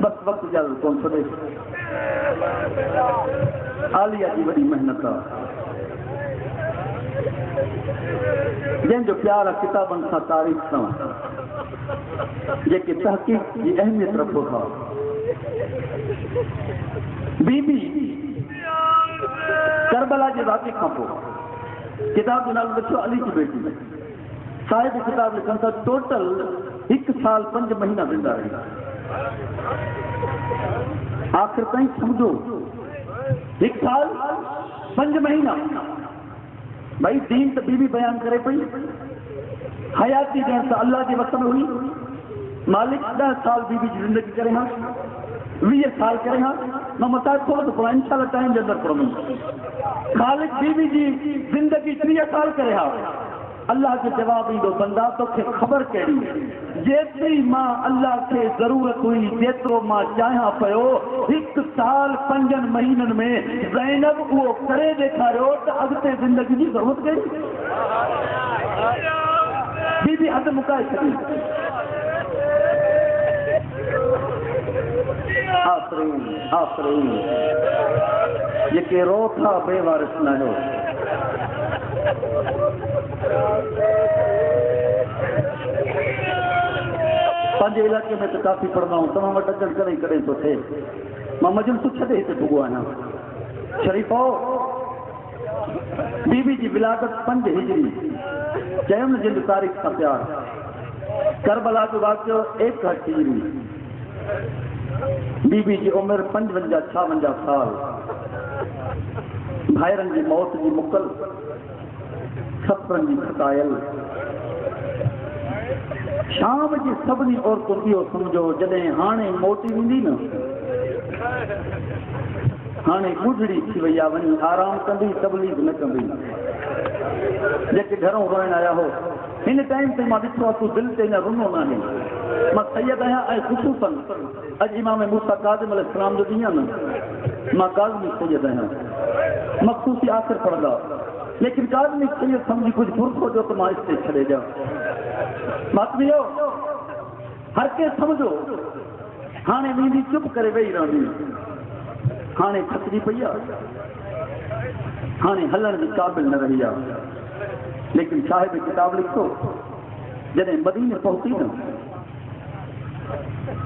بس وقت جل کون چھڑے عالیہ کی بڑی محنت جن جو پیارا کتابن سا تاریخ سا جیکے تحقیق کی اہمیت رکھو تھا بی بی کربلا جی واقعی کھاپو کتاب جو نال بچو علی کی بیٹی صاحب کتاب لکھن تھا ٹوٹل 1 سال 5 مہینہ زندہ رہی آخر تائیں سمجھو 1 سال 5 مہینہ بھائی دین تو بی بی بیان کرے پئی حیاتی دین تو اللہ کے وقت میں ہوئی مالک 10 سال بی بی کی زندگی کرے ہاں 20 سال کرے ہاں میں متا تھوڑا تو پڑھا انشاءاللہ ٹائم جندر پڑھوں خالق بی بی جی زندگی 30 سال کرے ہاں اللہ کے جواب ہی دو بندہ تو کہ خبر کہڑی جیتری ماں اللہ کے ضرورت ہوئی جیترو ماں چاہاں پہو 1 سال 5 مہینن میں زینب وہ کرے دیکھا رہو تو اگتے زندگی کی ضرورت گئی بی بی حد مکائے چھڑی آفرین یہ کہ رو تھا بے وارث نہ ہو پانچے علاقے میں تو کافی پڑھنا ہوں تمام ڈکن کریں کریں تو تھے ماں مجلس چھڑے ہی تے بھگو آنا شریفو بی بی جی ولادت 5 ہجری چیم جلد تاریخ کا پیار کربلا جو واقع 1 ہجری بی بی جی عمر 55-56 سال بھائرن جی موت جی مکل سفرن جی کھٹائل شام جی سبنی عورتوں کو سمجھو جڏهن ہانے موٹی ویندی نا ہانے گڈڑی تھی وئی ونی آرام کندی تبلیغ نہ کندی جیکے گھروں روئن آیا ہو ہن ٹائم تے ماں ڏٺو تو دل تے نہ رونو نہ ہے ماں سید آیا اے خصوصاً اج امام موسیٰ کاظم علیہ السلام جو دنیا نا ماں کاظمی سید آیا مخصوصی آخر پڑھ گا لیکن کاظمی سید سمجھی کچھ فرق ہو جو تو ماں اس سے چھڑے جا ماتمیو ہر کے سمجھو ہانے ویندی چپ کرے وئی رہندی ہانے تھکجی پئی ہانے ہلن جي قابل نہ رہی لیکن صاحب کتاب لکھو جڏهن مدینے پہنچی نا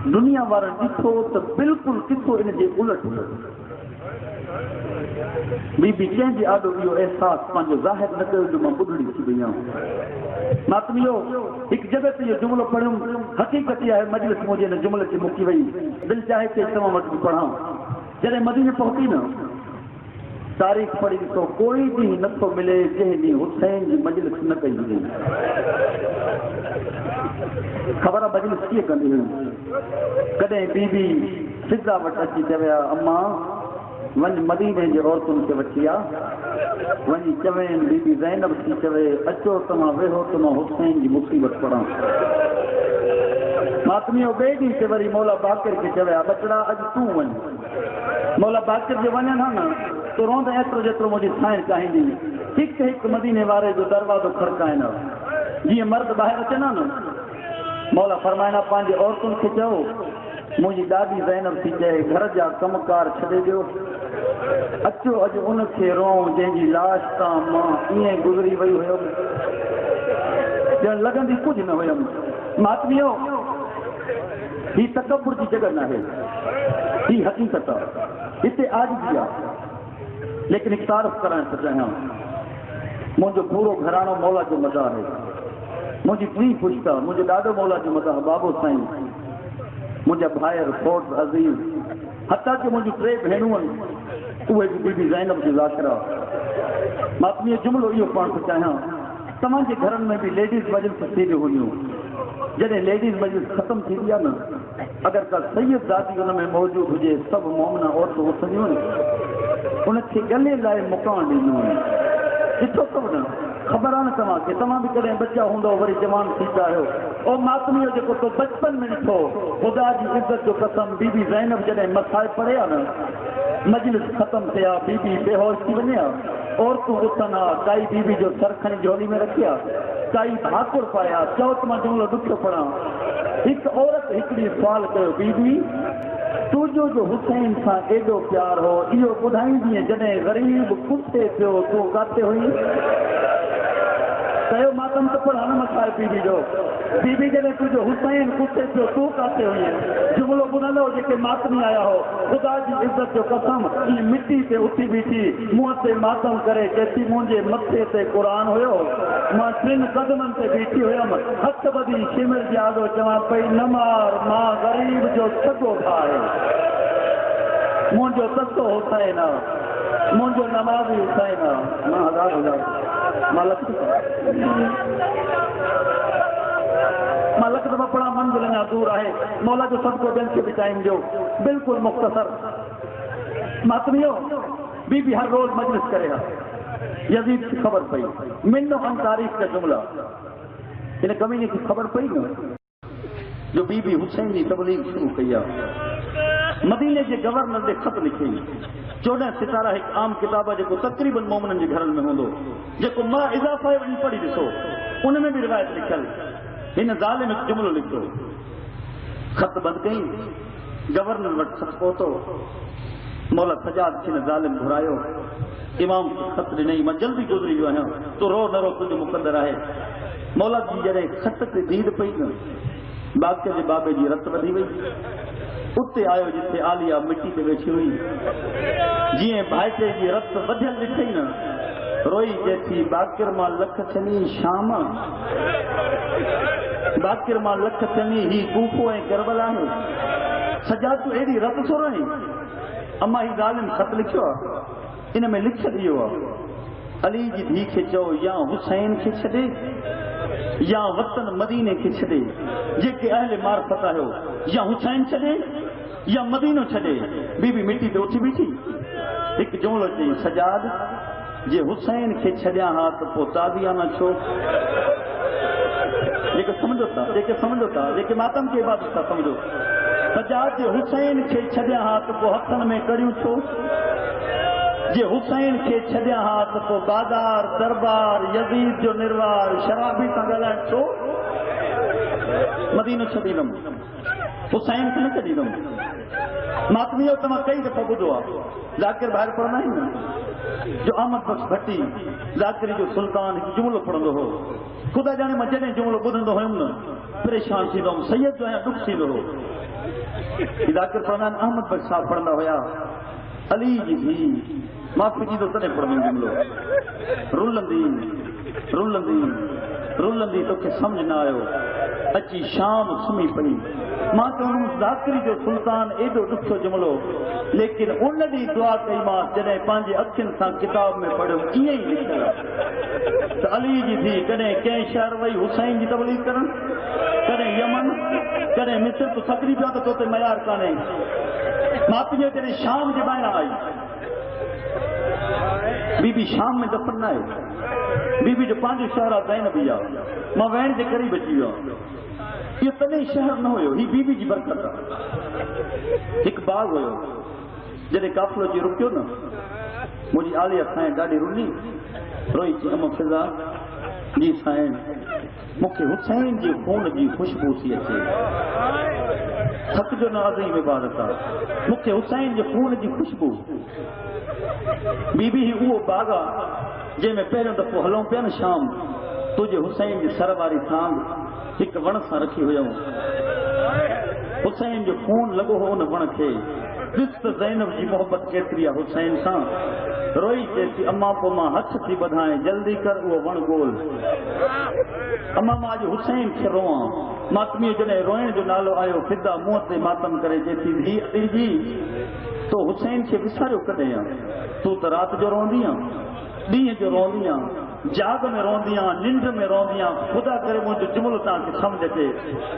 دنیا وارن ڏٺو تو بالکل کٿو ان جي الٽ بی بی کہیں جی آڈو یہ احساس پانچو ظاہر نہ کرو جو میں بدھڑی تھی وئی ہوں ماتمیو ایک جگہ تے یہ جملو پڑھوں حقیقت یہ ہے مجلس مجھے نے جملے کی مکی وئی دل چاہے کہ تمام وقت پڑھاؤں جب مدینے پہنچی نا تاریخ پڑھی تو کوئی بھی نتو ملے جہے نہیں حسین جی مجلس نہ کئی وئی خبر مجلس کی کندی ہوئی کدیں بی بی فضا وٹ اچی چویا اما ون مدینے جی عورتوں کے وٹیا ونی چوین بی بی زینب کی چوے اچو تما ویہو تما حسین جی مصیبت پڑا ماتمیو بے ڈی سے وری مولا باقر کے چویا بچڑا اج تو ون مولا باقر جو ونن ہا نا تو روند ایترو جترو مجھے سائن چاہیندی ہک ہک مدینے وارے جو دروازو کھڑکائنا جی مرد باہر اچنا نا مولا فرمائنا پانچ عورتوں کے چو مجھے دادی زینب تھی چاہے گھر جا کمکار چھڑے دیو اچو اج ان کے رون جن جی لاش تا ماں ایئں گزری وئی ہوئے جن لگن دی کچھ نہ ہوئے ماتمیو ہی تکبر کی جگہ نہ ہے ہی حقیقت اتنے آج دیا لیکن ایک تعارف کرائیں سکتے ہیں مجھے پورو گھرانو مولا جو مزہ ہے مجھے پری پوچھتا مجھے دادو مولا جو مزہ بابو سائیں مجھے بھائر فوٹ عظیم حتیٰ کہ مجھے 3 بہنوں وہ بی بی زینب کی ذاکرہ ماتمی جملو یہ پڑھ چاہاں تمام کے گھرن میں بھی لیڈیز مجلس تھیلی ہوئی جڏهن لیڈیز مجلس ختم تھی دیا نا اگر کا سید ذاتی ان میں موجود ہوجے سب مومنہ عورتوں وسنیوں ان کے گلے لائے مکان ڈینوں اتو سب نا خبران تمام کہ تمام بھی کریں بچہ ہوندو وری جوان تھی چاہو او ماتمی جو کو تو بچپن میں ڈٹھو خدا جی عزت جو قسم بی بی زینب جڏهن مسائل پڑھیا نا مجلس ختم تھیا بی بی بے ہوش تھی ونیا عورتوں اٹھنا کائی بی بی جو سر کھنی جھولی میں رکھیا کائی بھاکر پایا چوت میں جملو ڈکھو پڑھا ایک عورت ہکڑی سوال کر بیوی تجو جو حسین سا ایڈو پیار ہو یہ بدھائی دیئے جنہیں غریب کتے پیو تو کاتے ہوئی کہو ماتم تو پڑھانا مسائل بی بی جنہیں تجو حسین کتے پیو تو کاتے ہوئی جملو بنا لو جے ماتمی آیا ہو خدا جی عزت جو قسم یہ مٹی تے اٹھی بیٹھی منہ تے ماتم کرے کہتی مجھے متھے تے قرآن ہوئے ماں ٹن قدمن تے بیٹھی ہوئے ہتھ بدی شمر جادو چواں پئی نمار ماں غریب جو سگو بھائے مجھو سسو حسین مجھو نمازی حسین ماں ہزار مالک تو بڑا منزل نہ دور ہے مولا جو سب کو دل سے بھی ٹائم جو بالکل مختصر ماتمیوں بی بی ہر روز مجلس کرے گا یزید کی خبر پئی منو ان تاریخ کا جملہ انہیں کمینے کی خبر پئی نا جو بی بی حسین کی تبلیغ شروع کیا مدینے کے گورنر نے خط لکھے 14 ستارہ ایک عام کتاب ہے جو تقریباً مومنن کے گھرن میں ہوندو جو ماں اضافہ ہے پڑھی ڈسو ان میں بھی روایت لکھل ان ظالم ایک جملو لکھو خط بند گئی گورنر وٹ خط پہتو مولا سجاد کن ظالم گھرایو امام خط نہیں میں جلدی گزری جو ہے تو رو نہ رو تجھے مقدر ہے مولا جی جڑے خط تے دید پئی نا باقی جی بابے جی رت ودی وئی اتے آیو جتھے آلیا مٹی تے بیٹھی ہوئی جی بھائٹے جی رت ودھل ڈٹھئی نا روئی جیسی باقر ماں لکھ چنی شام باقر ماں لکھ چنی ہی کوفو ہے کربلا ہے سجاد تو ایڈی رت سو رہی اما ہی ظالم خط لکھو ان میں لکھ دیو علی جی دھی کے چو یا حسین کے چھڑے یا وطن مدینے کے چھڑے جے کہ اہل معرفت ہو یا حسین چھڑے یا مدینہ چھڑے بی بی مٹی تے اٹھی بیٹھی ایک جملو چاہیے سجاد جے حسین کے چھڑیا ہاں تو پوتا دیا نہ چھو جے کہ سمجھو تا جے کہ ماتم کے عبادت تھا سمجھو سجاد جے حسین کے چھڑیا ہاں تو پو ہتھن میں کریوں چھو جے حسین کے چھڑیا ہاں تو پو بازار دربار یزید جو نروار شرابی کا گلائیں چھو مدینہ چھڑیدم حسین کو نہ چھڑیدم ماتمیوں تمہیں کئی دفعہ بدھوا ذاکر باہر پڑھنا ہی نا جو احمد بخش بھٹی ذاکری جو سلطان جملو پڑھندو ہو خدا جانے میں جنہیں جملو بدھندو ہوئم نا پریشان سی دوں سید جو ہے دکھ سی دو ذاکر پڑھنا احمد بخش صاحب پڑھنا ہویا علی جی بھی معافی جی تو تنے پڑھنے جملو رولندی تو کہ سمجھ نہ آئے اچھی شام سمی پئی ماں تو انہوں ذاکری جو سلطان ایڈو دکھو جملو لیکن ان دی دعا کئی ماں جنہیں پانچے اکھن سا کتاب میں پڑھو یہ ہی لکھا تو علی جی تھی کدیں کہیں شہر وئی حسین جی تبلیغ کرن کدیں یمن کدیں مصر تو سکری پیا تو تے معیار کانے ماں جو کدیں شام جی بائنا آئی بی بی شام میں دفن نہ ہے بی بی جو پانچ شہرہ زینب یا ماں وین کے قریب اچھی ہوا یہ تنے شہر نہ ہوئے ہی بی بی جی برکت ایک باغ ہوئے جنہیں کافلو جی رکیو نا مجھے آلیہ سائیں ڈاڑی رونی روئی چی امم فضا جی سائیں مکھے حسین جی خون جی خوشبو سی اچھے تھک جو نہ عظیم عبادتا مکھے حسین جی خون جی خوشبو بی بی ہی وہ باغا جے میں پہلوں دفعہ ہلوں پہ نا شام تجھے حسین جی سرواری سانگ ایک ون سا رکھی ہویا ہوں حسین جو خون لگو ہو ان ون کے جس زینب جی محبت کیتری حسین سا روئی جیسی اما پو ماں ہتھ تھی بدھائیں جلدی کر وہ ون گول اما ماں جو حسین کے رواں ماتمی جنہیں روئن جو نالو آئے فدا موت ماتم کرے جیسی دھی علی جی تو حسین کے بسارے کٹے تو رات جو روندیاں ڈیئں جو روندیاں جاگ میں روندیاں ننڈ میں روندیاں خدا کرے مجھے جملو تاں کے سمجھ کے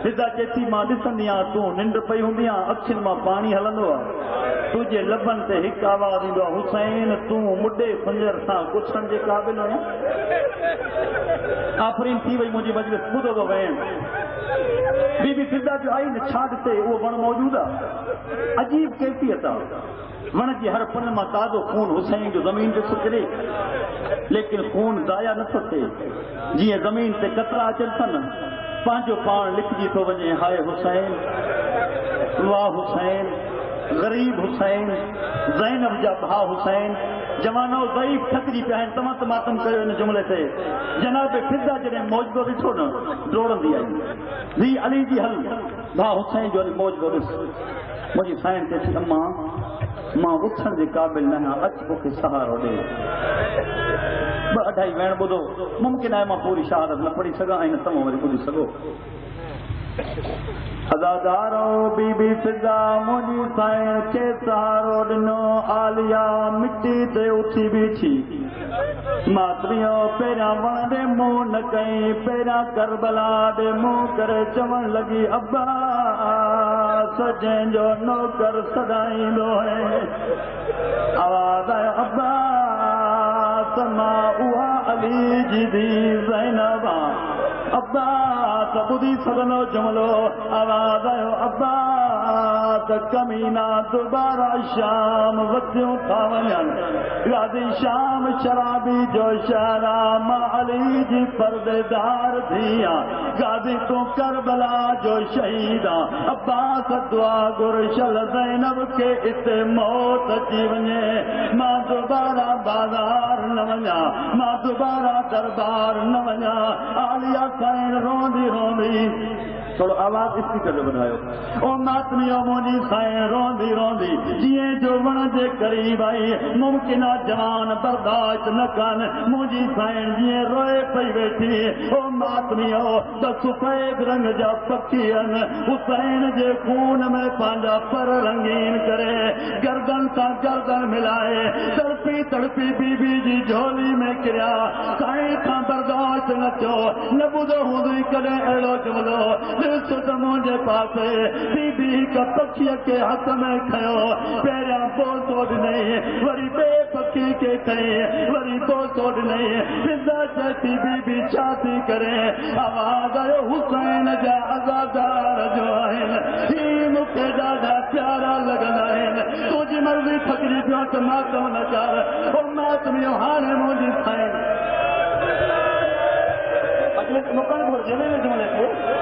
فدا جیسی ماں ڈسندیاں تو ننڈ پئی ہوندیاں اکھن ماں پانی ہلندو تجھے لبن تے ہک آواز دیندو حسین تو مڈے خنجر ساں کچھن جے قابل ہویا آفرین تھی وئی مجھے مجلس خود ہو وین بی بی فدا جو آئی نے چھاڑ تے وہ ون موجودہ عجیب کیفیت ون جی ہر پن ماں تازو خون حسین جو زمین تے سکرے لیکن خون ضائع نہ تھے جی زمین تے قطرہ اچن تھن پانچو پان لکھجی تو وجے ہائے حسین واہ حسین غریب حسین زینب جا بھا حسین جوانو ضعیف ٹھکری پہ ہیں تمام ماتم کرو ان جملے سے جناب فضا جڑے موجودو ڈٹھو نا دوڑن دی آئی دی علی جی حل بھا حسین جو موجودو ڈس مجھے سائن تے تھی اماں ماں اٹھن دے قابل نہ اچ کے سہارو دے اڈھائی وین بدو ممکن ہے ماں پوری شہادت نہ پڑھی سگا این تم وری پوری سگو ازادارو بی بی فضا مجھے سائن کے سہارو ڈنو آلیا مٹی تے اٹھی بیٹھی ماتریوں پیرا ون دے منہ نہ کہیں پیرا کربلا دے منہ کرے چمن لگی ابا سجن جو نوکر سدائی دو ہے آواز آئے ابا سما ہوا علی جی دی زینبا ابا تبدی سگنو جملو آواز آئے ابا کمینہ دوبارہ شام وقتوں تھا ونن غازی شام شرابی جو شارا ماں علی جی پردیدار دھیا غازی تو کربلا جو شہیدہ عباس دعا گرشل زینب کے اتنے موت جی ونجے ماں دوبارہ بازار نہ ونجا ماں دوبارہ دربار نہ ونجا آلیا سائن روندی روندی تھوڑا آواز اس کی کر بناؤ او ماتمیوں مونی سائیں روندی روندی جیے جو ون دے قریب آئی ممکنہ جوان برداشت نہ کن مونی سائیں جیے روئے پئی بیٹھی او ماتمیوں تو سفید رنگ جا پکھین حسین جے خون میں پانجا پر رنگین کرے گردن تا گردن ملائے تڑپی تڑپی بی بی جی جھولی میں کریا سائیں تھا برداشت نہ چو نہ بدو ہوندی کدے اڑو جملو مجھے پاسے بی بی کا پکھی کے ہاتھ میں کھیو پیرا بول توڑ نہیں وری بے پکھی کے کھئے وری بول توڑ نہیں فضا جیسی بی بی چھاتی کرے آواز آئے حسین جا عزادار جو ہے ہی مکے دادا پیارا لگنا ہے تجھی مرضی پھکری پیو تو ماتم نہ کر اور ماتمیوں ہانے مجھے سائیں اگلے مکان بھر جلے میں جملے تھے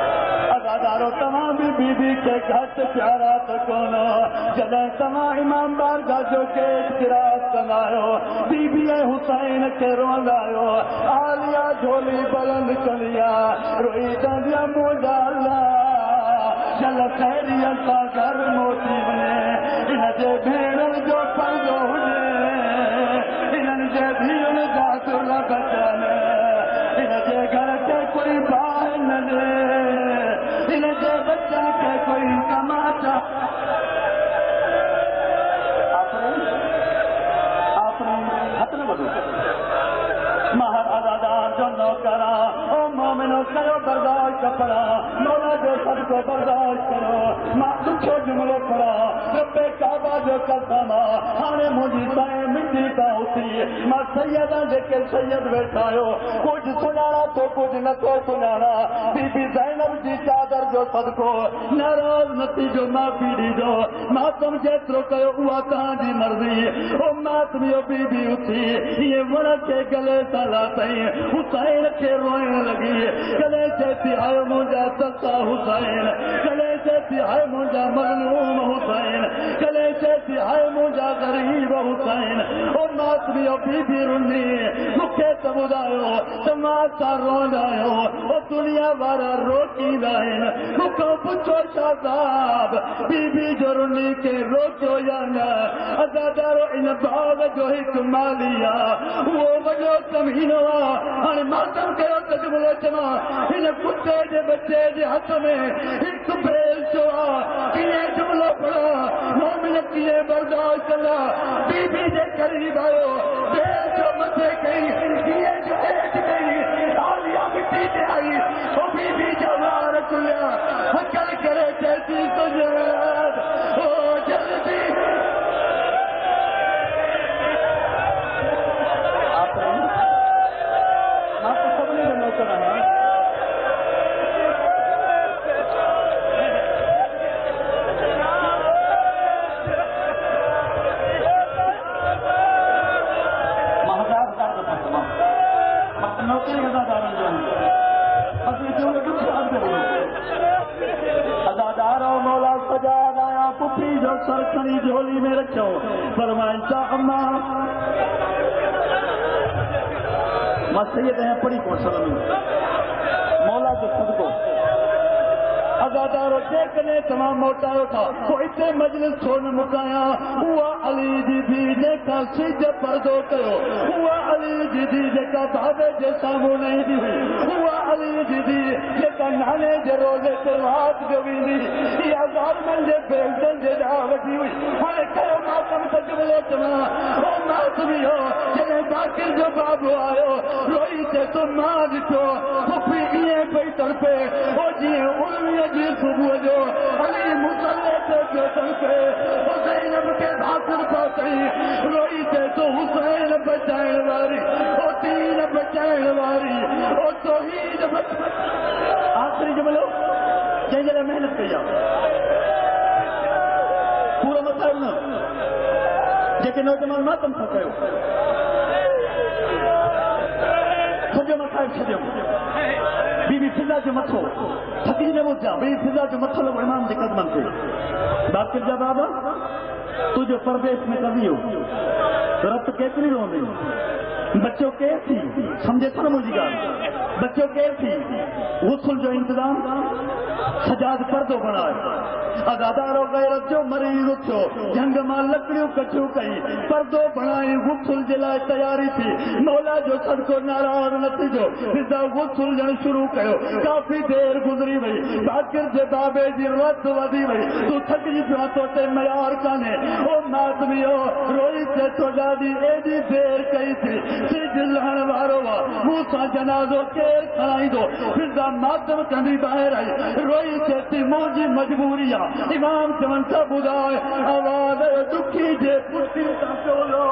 ازادارو تمام بی بی کے گھٹ پیارا تکونو جدے تمام امام بارگاہ جو کے اعتراض کنایو بی بی حسین کے روندایو آلیا جھولی بلند کلیا روئی دنیا موجا اللہ چل خیریت کا گھر موتی بنے ان جے بھیڑن جو پنجو ہوئے ان جے بھیڑن جا سر بچانے ان جے گھر کے کوئی باہر نہ دے ان جے بچن کے کوئی تماشا آپ نے ہاتھ نہ بدو مہر ازادار جو نوکرا او مومنو کرو برداشت کپڑا مولا جو سب کو برداشت کرو ماں دکھو جملو پڑا رب کعبہ جو قسما ہانے مجھے سائیں مٹی کا ہوتی ماں سیدہ دیکھے سید بیٹھایو کچھ سنانا تو کچھ نہ تو سنانا بی بی زینب جی چادر جو صدقو ناراض نتی جو معافی دی دو ماتم جیترو کہو ہوا کہاں دی مرضی او ماتمیو بی بی اٹھی یہ ورہ کے گلے سالا تائیں حسین کے روئیں لگی گلے جیسی آئے مجھا سسا حسین گلے جیسی آئے مجھا مظلوم حسین گلے جیسی آئے مجھا غریب حسین اور ماتمیو بی بی رنی مکھے تبودایو تماسا روندایو اور دنیا وارا روکی لائن مکھو پچھو شاہداب بی بی جو رنی کے روکو یانا ازادارو ان باغ جو ہی مالیا وہ وجو کمینوا ہن ماتم کرو تجملو جمع ان کتے دے بچے دے ہاتھ میں ایک پھیل چوا کیے جملو پڑا مومن کیے برداشت کرنا بی بی دے قریب آئو پھیل جو مچے گئی کیے جو ایک گئی آلیا مٹی دے آئی وہ بی بی جوار کلیا حکل کرے جیسی سجاد او جلدی نوکری جو سر کھنی جھولی میں رکھو فرمائیں چا اما ماں سید ہیں پڑھی کو سلام مولا جو صدقو ازادارو جیکنے تمام موٹاو تھا تو اتنے مجلس چھوڑ مکایا ہوا علی جی دی جیکا سج پردو کرو ہوا علی جی دی جیکا بابے جے سامو نہیں دی ہوئی ہوا علی جی دی جیکا نانے جے روزے تے رات گوینی یہ آزاد من جے بیلدن جے دعوتی ہوئی ہمیں کرو ماتم تجملے چما او ماتمی ہو جنہیں باکر جو بابو آئو روئی تے تو ماں دکھو خفی یہ پئی طرفے او جی علمی جی صبح جو علی مسلح سے بیتن سے حسین کے حاصل پاتی روئی سے تو حسین بچائن واری او دین بچائن واری او توحید آخری جملو جن جلے محنت کیا پورا مسائل نہ جیکے نوجوان ماتم تھا کہو سجو مسائل چھجو بی بی فضا جو متھو تھکی نے وہ جا بی بی فضا جو متھو لگو امام جے قدمن سے بات کر جا بابا تو جو پردیس میں کبھی ہو رت کیتری رو دی بچوں کے تھی سمجھے تھا نا مجھے گا بچوں کے تھی غسل جو انتظام سجاد پردو بنائے ازادارو غیرت جو مریض اٹھو جنگ ماں لکڑیوں کچھو کئی پردو بنائی غسل جلائے تیاری تھی مولا جو سد کو ناراض نتی جو فضا غسل جن شروع کرو کافی دیر گزری وئی باکر جے بابے جی رت ودی وئی تو تھک جی پیا تو تے معیار کانے او ماتمی ہو روئی تے تو ڈاڈی ایڈی دیر کئی تھی سج لہن وارو وا موسا جنازو کیر کھڑائی دو فضا ماتم کندی باہر آئی روئی تے تی موجی مجبوری امام چمن کا بدائے آواز دکھی جے پٹی تا چولو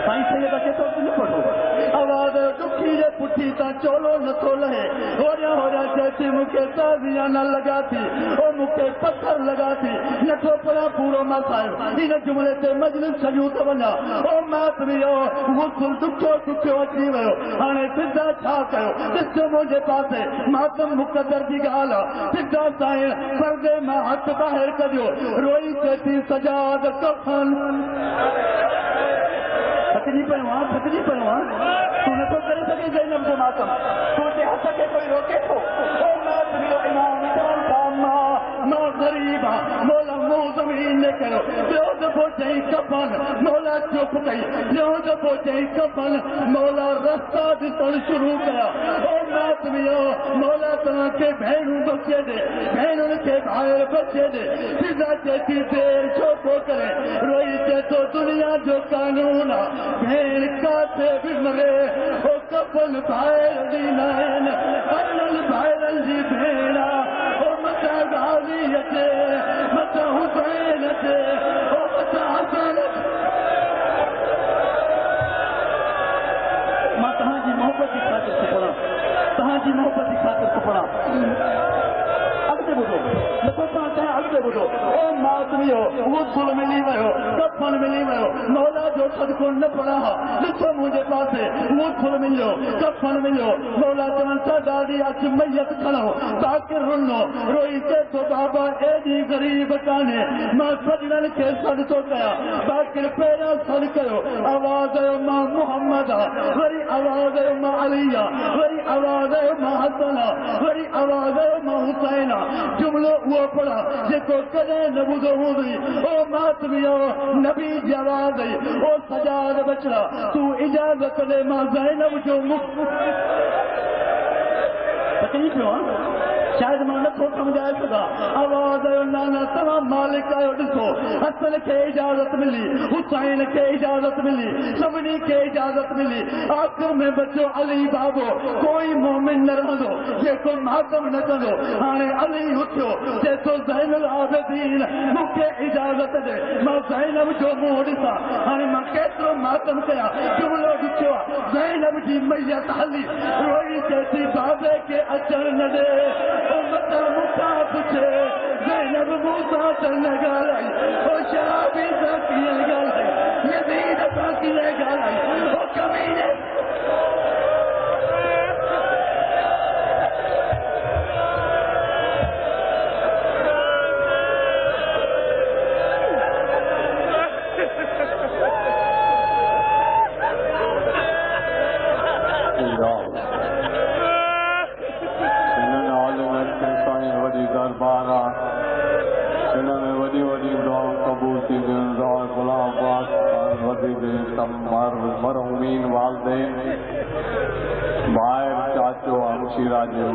سائیں سیدہ کے تو نہیں پڑھو آواز دکھی جے پٹی تا چولو نہ تو لہے ہو رہا چیچی مکے تازیاں نہ لگاتی او مکے پتھر لگاتی نہ تو پڑا پورو مسائل انہیں جملے تے مجلس سجوت بنا او ماتمیو غسل دکھو اچھی ویو ہانے فضا چھا کہو جس جو مجھے پاسے ماتم مقدر کی گالا فضا سائیں پردے میں ہاتھ باہر کریو روئی چیتی سجاد کفن تھکنی پہنوان تو نہ تو کرے سکے زینب جو ماتم تو دے ہاتھ کے کوئی روکے تو او ماتمیو امام جان ماں غریبا مولا مو زمین نے کرو جو دفو چاہی کفن مولا چپ گئی جو دفو چاہی کفن مولا رستہ دسن شروع کیا او ماتمیو مولا تنا کے بہنوں بچے دے بہنوں کے باہر بچے دے فضا چیتی دیر چھوپو کرے روئی چے تو دنیا جو قانون بہن کاتے بھی مرے او کفن باہر دینائن انل باہر جی بہنا او متا غازی اچے متا حسین اچے او متا حسن ماں تہاں جی محبت کی خاطر سے پڑھا تہاں جی محبت کی خاطر سے پڑھا اگتے بدھو لکھو تہاں چاہے اگتے بدھو او ماتمی ہو غسل ملی میں ہو کفن ملی میں ہو مولا جو صدقو نہ پڑھا لکھو مجھے پاسے غسل ملو کفن ملو مولا چمن سا دادی اچ میت کھڑو باکر رنو روئی تے تو بابا اے جی غریب کانے ماں سجنن کے صد تو گیا باکر پیرا صد کرو آواز ہے ماں محمد وری آواز ہے ماں علیہ وری آواز ہے ماں حسن وری آواز ہے ماں حسین جملو وہ پڑھا جے کو کدے نبودو ہوئی او ماتمیو نبی جواز ہے او سجاد بچڑا تو اجازت دے ماں زینب جو تکلیف ہو شاید ماں نہ کو سمجھائے سکا آواز ہے نانا تمام مالک آئے ڈسو حسن کے اجازت ملی حسین کے اجازت ملی سبنی کے اجازت ملی آخر میں بچو علی بابو کوئی مومن نہ رہ دو یہ کوئی ماتم نہ کرو آنے علی اٹھو جے تو زین العابدین مکے اجازت دے ماں زینب جو موڑسا آنے ماں کیترو ماتم کیا جملو ڈچو زینب جی میت حلی روئی جیسی بابے کے اچر نہ دے متا مکا پچھے زینب موسیٰ چلنے گالائی او شرابی ساکیے گالائی یزید ساکیے گالائی او کمینے دعا قبول تھی دعا غلام پاک ودی دے تمہار مرحومین والدین بھائی چاچو ہمشیرہ جے